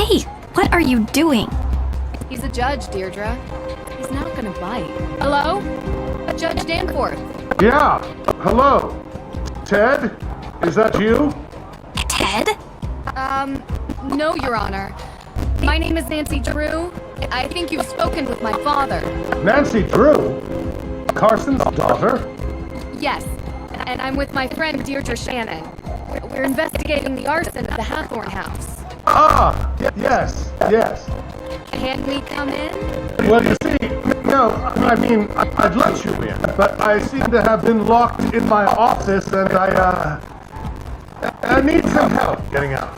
Hey, what are you doing? He's a judge, Deirdre. He's not gonna bite. Hello? Judge Danforth. Yeah, hello. Ted? Is that you? Ted? No, Your Honor. My name is Nancy Drew. I think you've spoken with my father. Nancy Drew? Carson's daughter? Yes, and I'm with my friend Deirdre Shannon. We're investigating the arson at the Hathorne House. Ah, yes. Can we come in? Well, you see, no, I mean, I'd let you in, but I seem to have been locked in my office and I need some help getting out.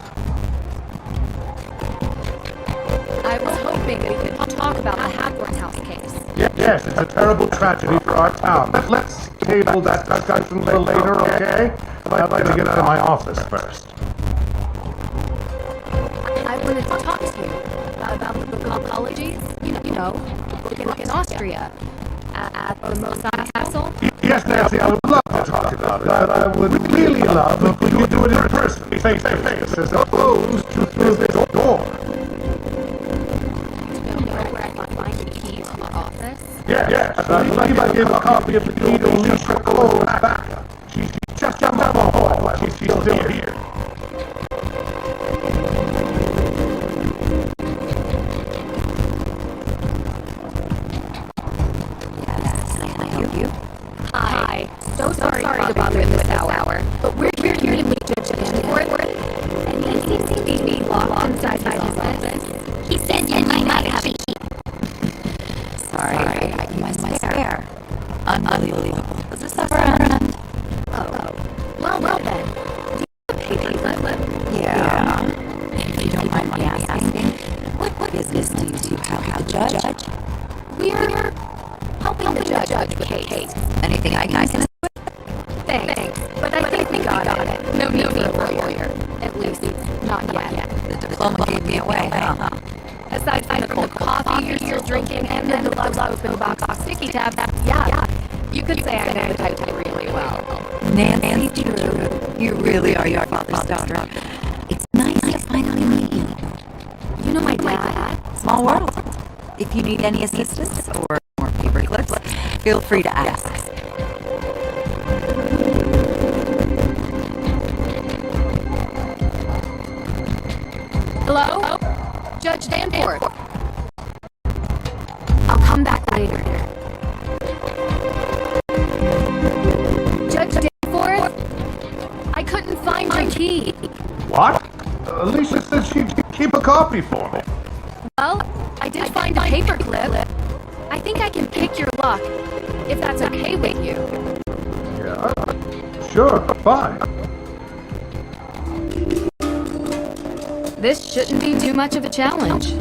I was hoping we could talk about the Hathorne House case. Yes, it's a terrible tragedy for our town. Let's table that discussion for later, okay? I'd like to get out of my office first. I wanted to talk to you about the colleges, you know, in Austria, at the Mosai Castle. Yes, Nancy, I would love to talk about it. I would really love if we could do it in person, face to face, as opposed to through this door. Do you know where I can find the key to your office? Yes, I believe I gave a copy of the key to Alicia Cole's backup. She's just down the hall. She's still here. Hi. So sorry to bother you this hour, but we're here to meet Judge Danforth, and he seems to be locked inside his office. He said you might not have a key. Sorry, I used my spare. Unbelievable. Does this ever end? Oh, well then. Do you have a paperclip? Yeah. If you don't mind me asking, what business do you have with the judge? We're helping the judge with the case. Anything I can do? Thanks, but I think we got it. No need for a lawyer. At least, not yet. The diploma gave me away, huh? Aside from the cold coffee you're still drinking and then the love's open box of sticky tabs, yeah, you could say I know the type really well. Nancy Drew, you really are your father's daughter. It's nice to finally meet you. You know my dad? Small world. If you need any assistance or more paper clips, feel free to ask. Hello? Judge Danforth. I'll come back later. Judge Danforth? I couldn't find my key. What? Alicia said she'd keep a copy for me. Well, I did find a paperclip. I think I can pick your lock, if that's okay with you. Yeah, sure, fine. This shouldn't be too much of a challenge.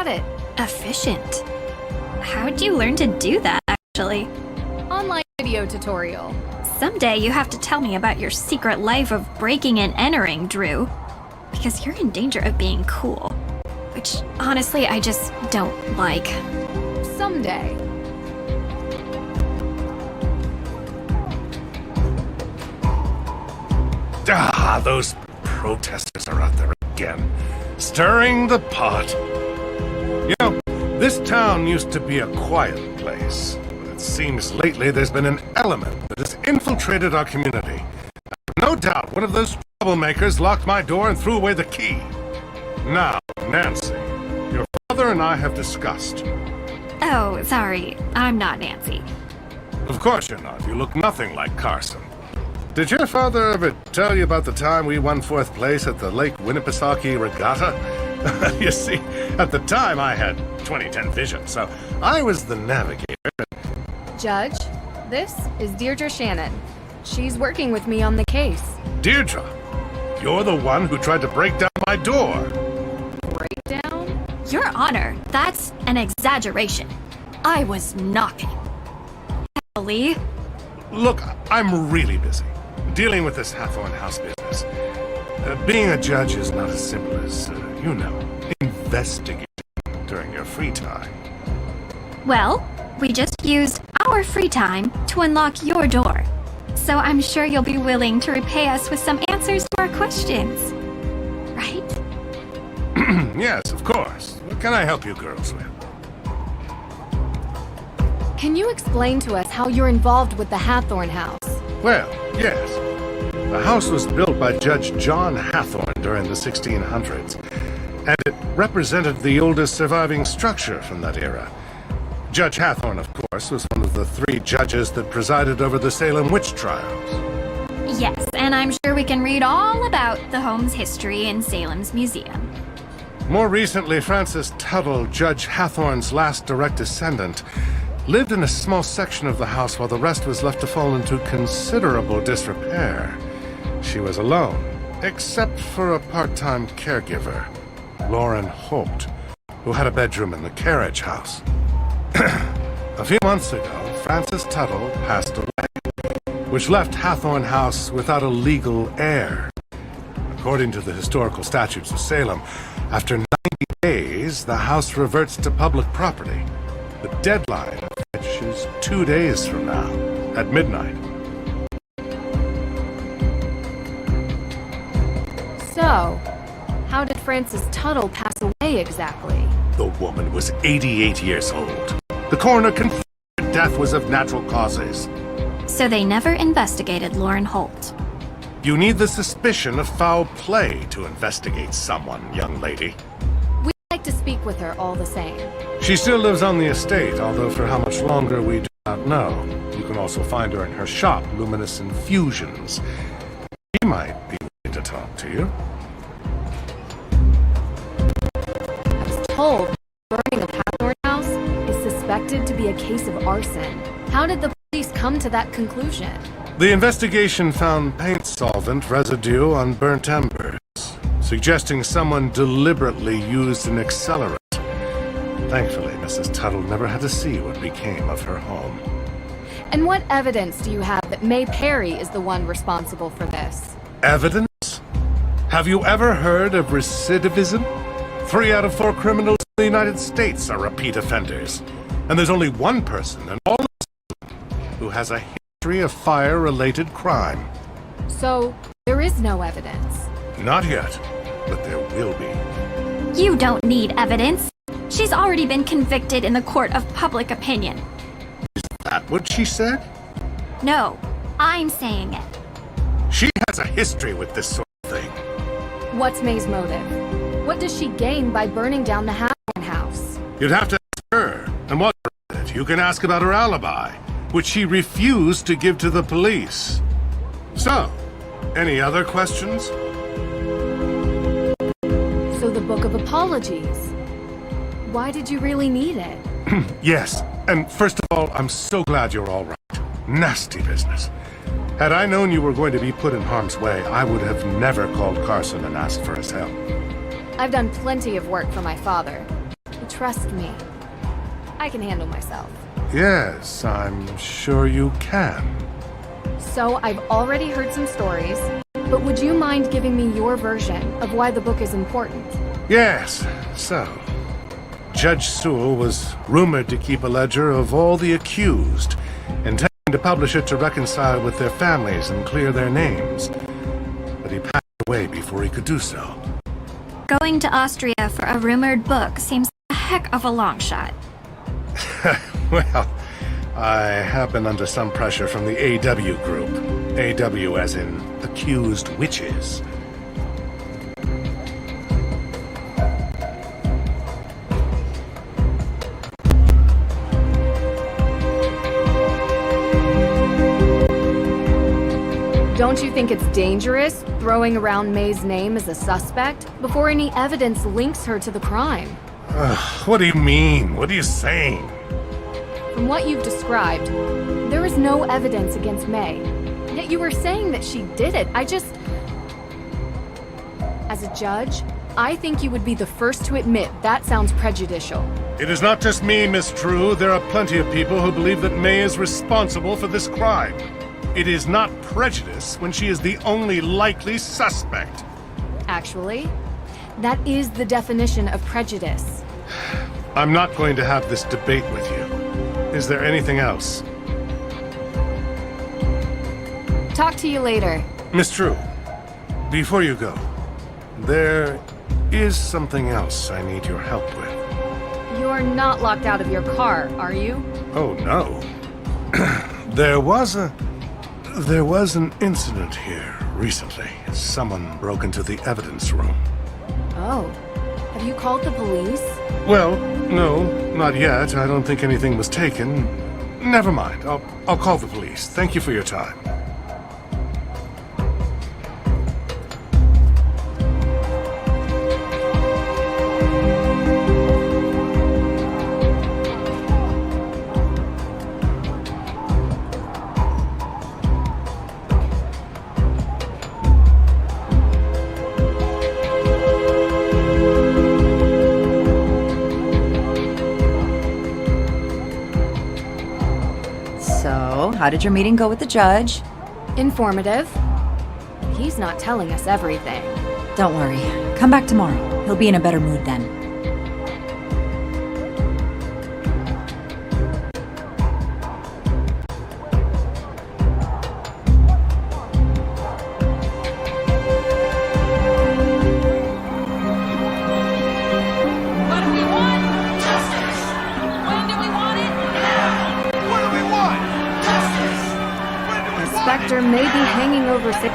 at it. Efficient. How'd you learn to do that, actually? Online video tutorial. Someday you have to tell me about your secret life of breaking and entering, Drew. Because you're in danger of being cool. Which, honestly, I just don't like. Someday. Ah, those protesters are out there again, stirring the pot. You know, this town used to be a quiet place, but it seems lately there's been an element that has infiltrated our community. No doubt one of those troublemakers locked my door and threw away the key. Now, Nancy, your father and I have discussed. Oh, sorry. I'm not Nancy. Of course you're not. You look nothing like Carson. Did your father ever tell you about the time we won 4th place at the Lake Winnipesaukee Regatta? You see, at the time I had 20/10 vision, so I was the navigator. Judge, this is Deirdre Shannon. She's working with me on the case. Deirdre, you're the one who tried to break down my door. Breakdown? Your Honor, that's an exaggeration. I was knocking. Emily? Look, I'm really busy dealing with this Hathorne House business. Being a judge is not as simple as, investigating during your free time. Well, we just used our free time to unlock your door. So I'm sure you'll be willing to repay us with some answers to our questions. Right? Yes, of course. What can I help you girls with? Can you explain to us how you're involved with the Hathorne House? Well, yes. The house was built by Judge John Hathorne during the 1600s, and it represented the oldest surviving structure from that era. Judge Hathorne, of course, was one of the 3 judges that presided over the Salem Witch Trials. Yes, and I'm sure we can read all about the home's history in Salem's museum. More recently, Frances Tuttle, Judge Hathorne's last direct descendant, lived in a small section of the house while the rest was left to fall into considerable disrepair. She was alone, except for a part-time caregiver, Lauren Holt, who had a bedroom in the carriage house. A few months ago, Frances Tuttle passed away, which left Hathorne House without a legal heir. According to the historical statutes of Salem, after 90 days, the house reverts to public property. The deadline of which is 2 days from now, at midnight. So, how did Frances Tuttle pass away exactly? The woman was 88 years old. The coroner confirmed death was of natural causes. So they never investigated Lauren Holt. You need the suspicion of foul play to investigate someone, young lady. We'd like to speak with her all the same. She still lives on the estate, although for how much longer we do not know. You can also find her in her shop, Luminous Infusions. She might be willing to talk to you. I was told the burning of Hathorne House is suspected to be a case of arson. How did the police come to that conclusion? The investigation found paint solvent residue on burnt embers, suggesting someone deliberately used an accelerant. Thankfully, Mrs. Tuttle never had to see what became of her home. And what evidence do you have that May Perry is the one responsible for this? Evidence? Have you ever heard of recidivism? 3 out of 4 criminals in the United States are repeat offenders. And there's only one person in all of them who has a history of fire-related crime. So, there is no evidence. Not yet, but there will be. You don't need evidence. She's already been convicted in the court of public opinion. Is that what she said? No, I'm saying it. She has a history with this sort of thing. What's May's motive? What does she gain by burning down the Hathorne House? You'd have to ask her. And while you're at it, you can ask about her alibi, which she refused to give to the police. So, any other questions? So the Book of Apologies. Why did you really need it? Yes, and first of all, I'm so glad you're all right. Nasty business. Had I known you were going to be put in harm's way, I would have never called Carson and asked for his help. I've done plenty of work for my father. He Trust me. I can handle myself. Yes, I'm sure you can. So, I've already heard some stories, but would you mind giving me your version of why the book is important? Yes, so. Judge Sewell was rumored to keep a ledger of all the accused, intending to publish it to reconcile with their families and clear their names. But he passed away before he could do so. Going to Austria for a rumored book seems a heck of a long shot. Well, I have been under some pressure from the AW group. AW as in accused witches. Don't you think it's dangerous throwing around May's name as a suspect before any evidence links her to the crime? What do you mean? What are you saying? From what you've described, there is no evidence against May. Yet you were saying that she did it. As a judge, I think you would be the first to admit that sounds prejudicial. It is not just me, Miss True. There are plenty of people who believe that May is responsible for this crime. It is not prejudice when she is the only likely suspect. Actually, that is the definition of prejudice. I'm not going to have this debate with you. Is there anything else? Talk to you later. Miss True, before you go, there is something else I need your help with. You're not locked out of your car, are you? Oh, no. There was an incident here recently. Someone broke into the evidence room. Oh. Have you called the police? Well, no, not yet. I don't think anything was taken. Never mind. I'll call the police. Thank you for your time. How did your meeting go with the judge? Informative. He's not telling us everything. Don't worry. Come back tomorrow. He'll be in a better mood then. Spectre may be hanging over six.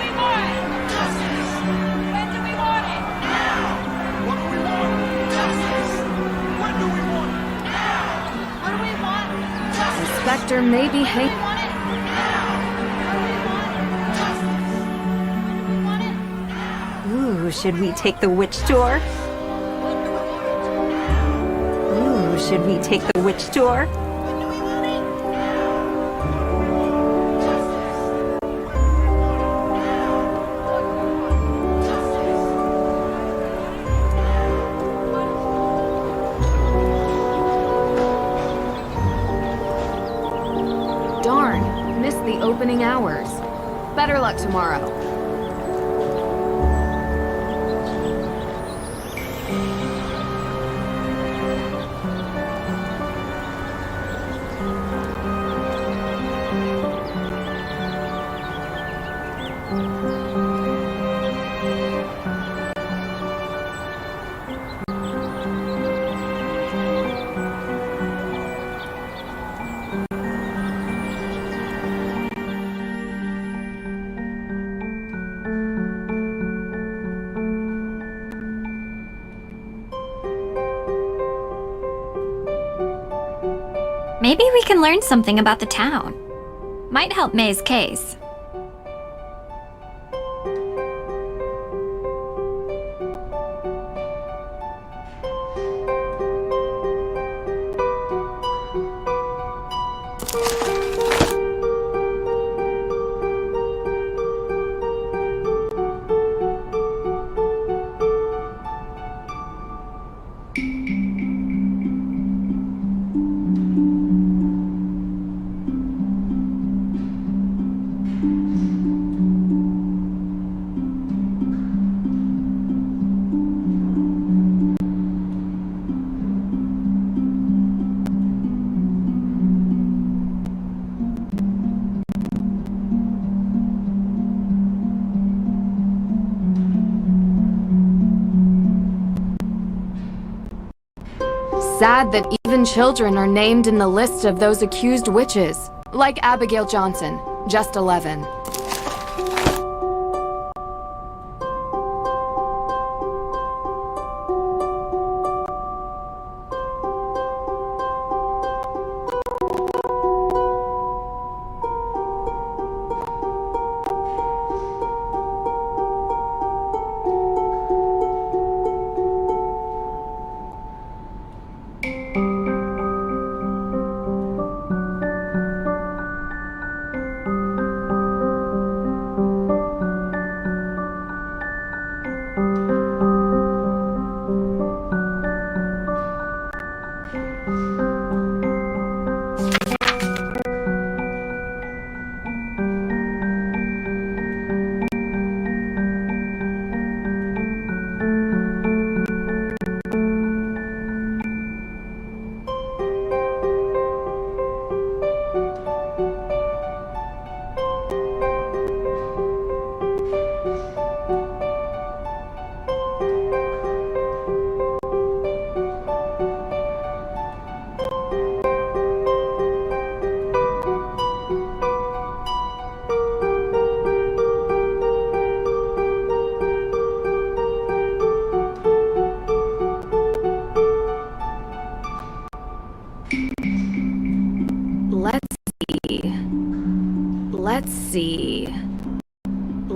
The Spectre may be hanging. Ooh, should we take the witch tour? Ooh, should we take the witch tour? Darn, missed the opening hours. Better luck tomorrow. Maybe we can learn something about the town. Might help May's case. sad that even children are named in the list of those accused witches. Like Abigail Johnson, just 11.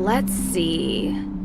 Let's see.